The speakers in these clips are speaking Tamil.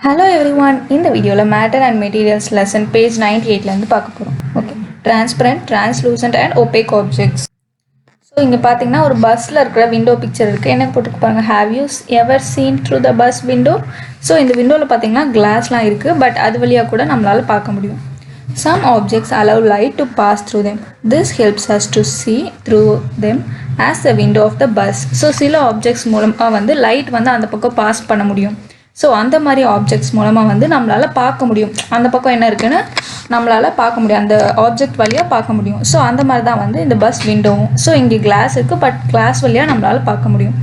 Hello everyone, இந்த வீடியோவில் matter and materials lesson page 98லேருந்து பார்க்க போகிறோம். Okay, transparent, translucent and opaque objects. So இங்கே பார்த்தீங்கன்னா ஒரு பஸ்ஸில் இருக்கிற விண்டோ பிக்சர் இருக்குது. என்ன போட்டுருக்கு பாருங்க, have you ever seen through the bus window. So இந்த விண்டோவில் பார்த்தீங்கன்னா கிளாஸ்லாம் இருக்குது, பட் அது வழியாக கூட நம்மளால் பார்க்க முடியும். Some objects allow light to pass through them. This helps us to see through them as the window of the bus. So சில ஆப்ஜெக்ட்ஸ் மூலமாக வந்து லைட் வந்து அந்த பக்கம் பாஸ் பண்ண முடியும். ஸோ அந்த மாதிரி ஆப்ஜெக்ட்ஸ் மூலமாக வந்து நம்மளால் பார்க்க முடியும், அந்த பக்கம் என்ன இருக்குன்னு நம்மளால் பார்க்க முடியும், அந்த ஆப்ஜெக்ட் வழியாக பார்க்க முடியும். ஸோ அந்த மாதிரி தான் வந்து இந்த பஸ் விண்டோவும். ஸோ இங்கே கிளாஸ் இருக்குது, பட் கிளாஸ் வழியாக நம்மளால் பார்க்க முடியும்.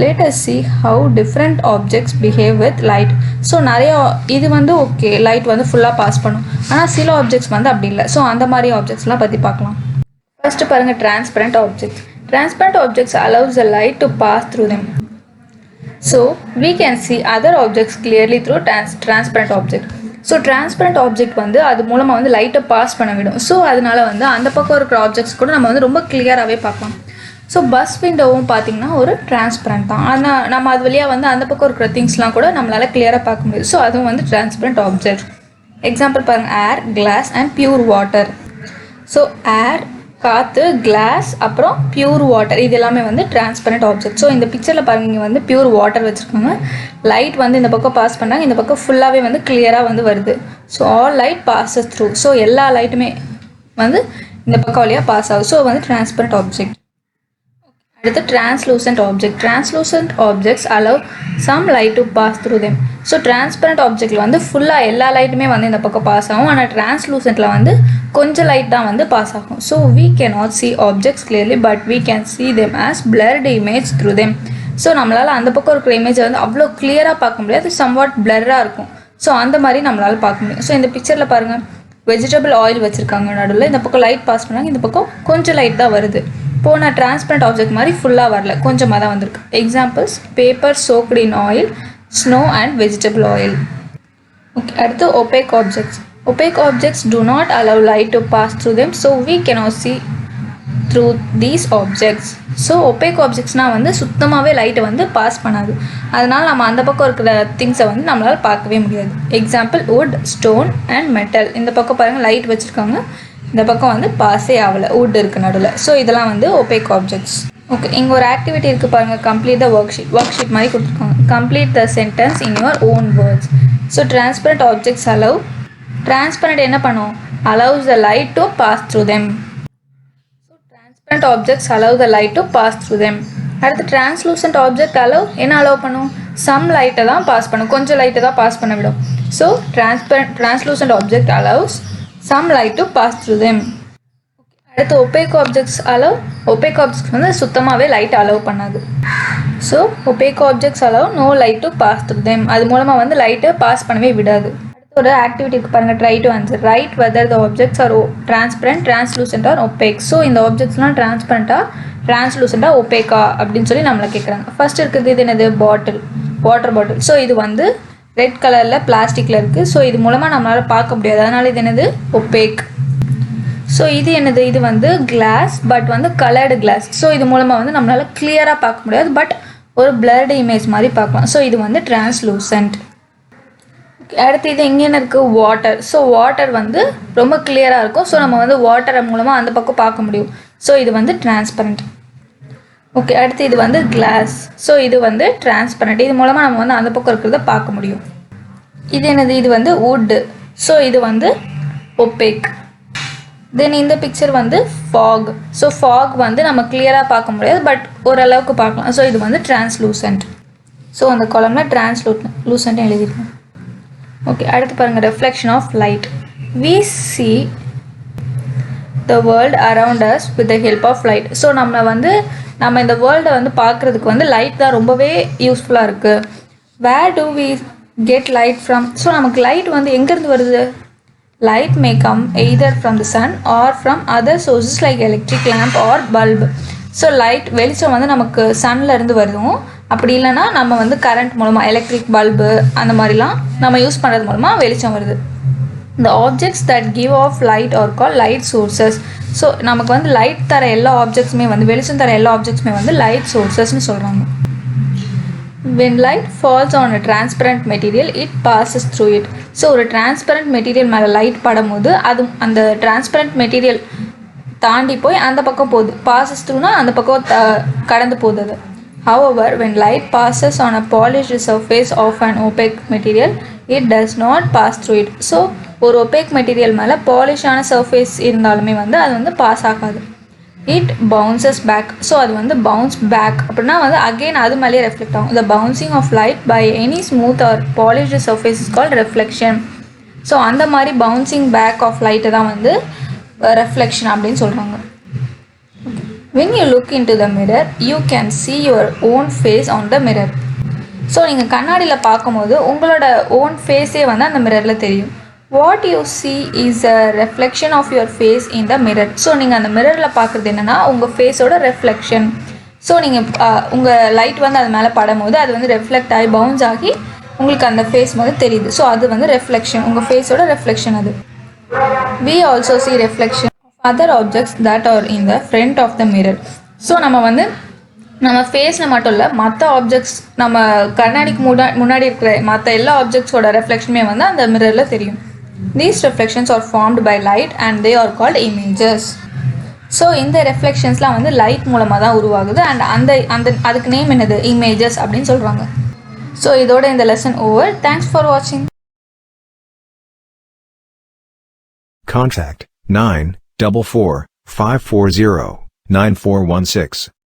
Let us see how different objects behave with light. So நிறைய இது வந்து ஓகே, லைட் வந்து ஃபுல்லாக பாஸ் பண்ணும், ஆனால் சில ஆப்ஜெக்ட்ஸ் வந்து அப்படி இல்லை. ஸோ அந்த மாதிரி ஆப்ஜெக்ட்ஸ்லாம் பற்றி பார்க்கலாம். ஃபர்ஸ்ட் பாருங்கள், transparent objects. Transparent objects allows the light to pass through them. So we can see other objects clearly through transparent object. So transparent object வந்து அது மூலமாக வந்து லைட்டை பாஸ் பண்ண விடும். ஸோ அதனால வந்து அந்த பக்கம் இருக்கிற ஆப்ஜெக்ட்ஸ் கூட நம்ம வந்து ரொம்ப கிளியராகவே பார்க்கலாம். ஸோ பஸ் விண்டோவும் பார்த்திங்கன்னா ஒரு டிரான்ஸ்பரண்ட் தான், ஆனால் நம்ம அது வழியாக வந்து அந்த பக்கம் இருக்கிற திங்ஸ்லாம் கூட நம்மளால் கிளியராக பார்க்க முடியும். ஸோ அதுவும் வந்து டிரான்ஸ்பரண்ட் ஆப்ஜெக்ட். எக்ஸாம்பிள் பாருங்கள், air, glass and pure water. So air, காற்று, கிளாஸ், அப்புறம் பியூர் வாட்டர், இது எல்லாமே வந்து டிரான்ஸ்பரண்ட் ஆப்ஜெக்ட். ஸோ இந்த பிக்சரில் பாருங்க, இங்கே வந்து பியூர் வாட்டர் வச்சுருக்காங்க. லைட் வந்து இந்த பக்கம் பாஸ் பண்ணாங்க, இந்த பக்கம் ஃபுல்லாகவே வந்து கிளியராக வந்து வருது. So all light bosses through. So எல்லா லைட்டுமே வந்து இந்த பக்கம் வழியாக பாஸ் ஆகுது. ஸோ வந்து டிரான்ஸ்பரண்ட் ஆப்ஜெக்ட். அடுத்து translucent object. Translucent objects allow some light to pass through them. So transparent ஆப்ஜெக்டில் வந்து ஃபுல்லாக எல்லா லைட்டுமே வந்து இந்த பக்கம் பாஸ் ஆகும், ஆனால் டிரான்ஸ்லூசன்ட்டில் வந்து கொஞ்சம் லைட் தான் வந்து பாஸ் ஆகும். So we cannot see objects clearly but we can see them as blurred image through them. So நம்மளால் அந்த பக்கம் இருக்கிற இமேஜை வந்து அவ்வளோ கிளியராக பார்க்க முடியாது, சம்வாட் பிளர்ராக இருக்கும். ஸோ அந்த மாதிரி நம்மளால் பார்க்க முடியும். ஸோ இந்த பிக்சரில் பாருங்கள், வெஜிடபிள் ஆயில் வச்சுருக்காங்க நடுவில், இந்த பக்கம் லைட் பாஸ் பண்ணாங்க, இந்த பக்கம் கொஞ்சம் லைட் தான் வருது. போன டிரான்ஸ்பரண்ட் ஆப்ஜெக்ட் மாதிரி ஃபுல்லாக வரல, கொஞ்சமாக தான் வந்திருக்கு. Examples, paper soaked in oil, snow and vegetable oil. Okay, அடுத்து opaque objects. Opaque objects do not allow light to pass through them, so we cannot see through these objects. So opaque ஆப்ஜெக்ட்ஸ்னால் வந்து சுத்தமாகவே லைட்டை வந்து பாஸ் பண்ணாது, அதனால் நம்ம அந்த பக்கம் இருக்கிற திங்ஸை வந்து நம்மளால் பார்க்கவே முடியாது. Example, would, stone and metal. இந்த பக்கம் பாருங்கள், லைட் வச்சுருக்காங்க, இந்த பக்கம் வந்து பாஸே ஆகலை, வுட் இருக்குது நடுவில். ஸோ இதெல்லாம் வந்து ஒபேக் ஆப்ஜெக்ட்ஸ். ஓகே, இங்கே ஒரு ஆக்டிவிட்டி இருக்குது பாருங்கள், கம்ப்ளீட் த ஒர்க் ஷீட் மாதிரி கொடுத்துருக்காங்க. Complete the sentence in your own words. So transparent objects allow, transparent என்ன பண்ணும், allows the light to pass through them. So transparent objects allow the light to pass through them. அடுத்து translucent object allow என்ன allow பண்ணும், some light தான் பாஸ் பண்ணும், கொஞ்சம் லைட்டை தான் பாஸ் பண்ண விடும். So translucent object allows some light to pass through them. அடுத்து opaque objects allow, opaque objects வந்து சுத்தமாகவே லைட் allow பண்ணாது. So opaque objects allow no light to pass through them. அது மூலமாக வந்து லைட்டை பாஸ் பண்ணவே விடாது. ஒரு ஆக்டிவிட்டி இருக்கு பாருங்கள், try to answer. Write whether the objects are transparent, translucent or opaque. So இந்த ஆப்ஜெக்ட்ஸ்லாம் டிரான்ஸ்பரண்ட்டாக, டிரான்ஸ்லூசண்ட்டாக, ஒபேக்கா அப்படின்னு சொல்லி நம்மளை கேட்குறாங்க. ஃபர்ஸ்ட் இருக்குது இது என்னது, பாட்டில், வாட்டர் பாட்டில். ஸோ இது வந்து ரெட் கலரில் பிளாஸ்டிக்கில் இருக்குது. ஸோ இது மூலமாக நம்மளால் பார்க்க முடியாது, அதனால் இது என்னது, ஒபேக். ஸோ இது என்னது, இது வந்து கிளாஸ், பட் வந்து கலர்டு கிளாஸ். ஸோ இது மூலமாக வந்து நம்மளால் கிளியராக பார்க்க முடியாது, பட் ஒரு பிளர்டு இமேஜ் மாதிரி பார்க்கலாம். ஸோ இது வந்து டிரான்ஸ்லூசன்ட். அடுத்து இது எங்கே என்ன இருக்குது, வாட்டர். ஸோ வாட்டர் வந்து ரொம்ப கிளியராக இருக்கும், ஸோ நம்ம வந்து வாட்டர் மூலமாக அந்த பக்கம் பார்க்க முடியும். ஸோ இது வந்து டிரான்ஸ்பரண்ட். ஓகே, அடுத்து இது வந்து கிளாஸ். ஸோ இது வந்து டிரான்ஸ்பரண்ட், இது மூலமாக நம்ம வந்து அந்த பக்கம் இருக்கிறத பார்க்க முடியும். இது என்னது, இது வந்து வுட். ஸோ இது வந்து ஒபேக். தென் இந்த பிக்சர் வந்து ஃபாக். ஸோ ஃபாக் வந்து நம்ம கிளியராக பார்க்க முடியாது, பட் ஓரளவுக்கு பார்க்கலாம். ஸோ இது வந்து டிரான்ஸ்லூசன்ட். ஸோ அந்த காலம்ல டிரான்ஸ்லூசன்ட் எழுதிருக்கோம். ஓகே, அடுத்து பாருங்கள், reflection of light. We see the world around us with the help of light. So நம்ம இந்த வேர்ல்டை வந்து பார்க்குறதுக்கு வந்து லைட் தான் ரொம்பவே யூஸ்ஃபுல்லாக இருக்குது. Where do we get light from. So நமக்கு லைட் வந்து எங்கேருந்து வருது, light may come either from the sun or from other sources like electric lamp or bulb. So light, வெளிச்சம் வந்து நமக்கு சன்லேருந்து வருதும், அப்படி இல்லைனா நம்ம வந்து கரண்ட் மூலமாக எலக்ட்ரிக் பல்பு அந்த மாதிரிலாம் நம்ம யூஸ் பண்ணுறது மூலமாக வெளிச்சம் வருது. இந்த objects that give off light are call light sources. So நமக்கு வந்து லைட் தர எல்லா ஆப்ஜெக்ட்ஸுமே வந்து, வெளிச்சம் தர எல்லா ஆப்ஜெக்ட்ஸுமே வந்து லைட் சோர்சஸ்ன்னு சொல்கிறாங்க. when light falls on a transparent material it passes through it. So ஒரு டிரான்ஸ்பரண்ட் மெட்டீரியல் மேலே லைட் படும்போது அது அந்த டிரான்ஸ்பரண்ட் மெட்டீரியல் தாண்டி போய் அந்த பக்கம் போகுது. passes throughனா அந்த பக்கம் கடந்து போகுது அது. however when light passes on a polished surface of an opaque material it does not pass through it. So ஒரு ஒபேக் மெட்டீரியல் மேலே பாலிஷான சர்ஃபேஸ் இருந்தாலுமே வந்து அது வந்து பாஸ் ஆகாது. It bounces back. ஸோ அது வந்து பவுன்ஸ் பேக் அப்படின்னா வந்து அகெயின் அது மேலேயே ரெஃப்ளெக்ட் ஆகும். The bouncing off light by any smooth or polished surface is called reflection. So அந்த மாதிரி பவுன்சிங் பேக் ஆஃப் லைட்டை தான் வந்து ரெஃப்ளெக்ஷன் அப்படின்னு சொல்கிறாங்க. when you look into the mirror you can see your own face on the mirror. So நீங்கள் கண்ணாடியில் பார்க்கும்போது உங்களோட ஓன் ஃபேஸே வந்து அந்த மிரரில் தெரியும். what you see is a reflection of your face in the mirror. So நீங்கள் அந்த மிரரில் பார்க்குறது என்னென்னா உங்கள் ஃபேஸோட ரெஃப்ளெக்ஷன். ஸோ நீங்கள் உங்கள் லைட் வந்து அது மேலே படும்போது அது வந்து ரெஃப்ளெக்ட் ஆகி பவுன்ஸ் ஆகி உங்களுக்கு அந்த ஃபேஸ் வந்து தெரியுது. ஸோ அது வந்து ரெஃப்ளெக்ஷன், உங்கள் ஃபேஸோட ரெஃப்ளெக்ஷன் அது. we also see reflection of other objects that are in the front of the mirror. So நம்ம வந்து நம்ம ஃபேஸில் மட்டும் இல்லை மற்ற ஆப்ஜெக்ட்ஸ் நம்ம கண்ணாடிக்கு முன்னாடி இருக்கிற மற்ற எல்லா ஆப்ஜெக்ட்ஸோட ரெஃப்ளெக்ஷனுமே வந்து அந்த மிரரில் தெரியும். These reflections are formed by light and they are called images. So இந்த ரெஃப்ளெக்ஷன்ஸ்லாம் வந்து லைட் மூலமாக தான் உருவாகுது அண்ட் அதுக்கு நேம் என்னது, இமேஜஸ் அப்படின்னு சொல்கிறாங்க. ஸோ இதோட இந்த லெசன் ஓவர். தேங்க்ஸ் ஃபார் வாட்சிங். Contact 944 540 9416.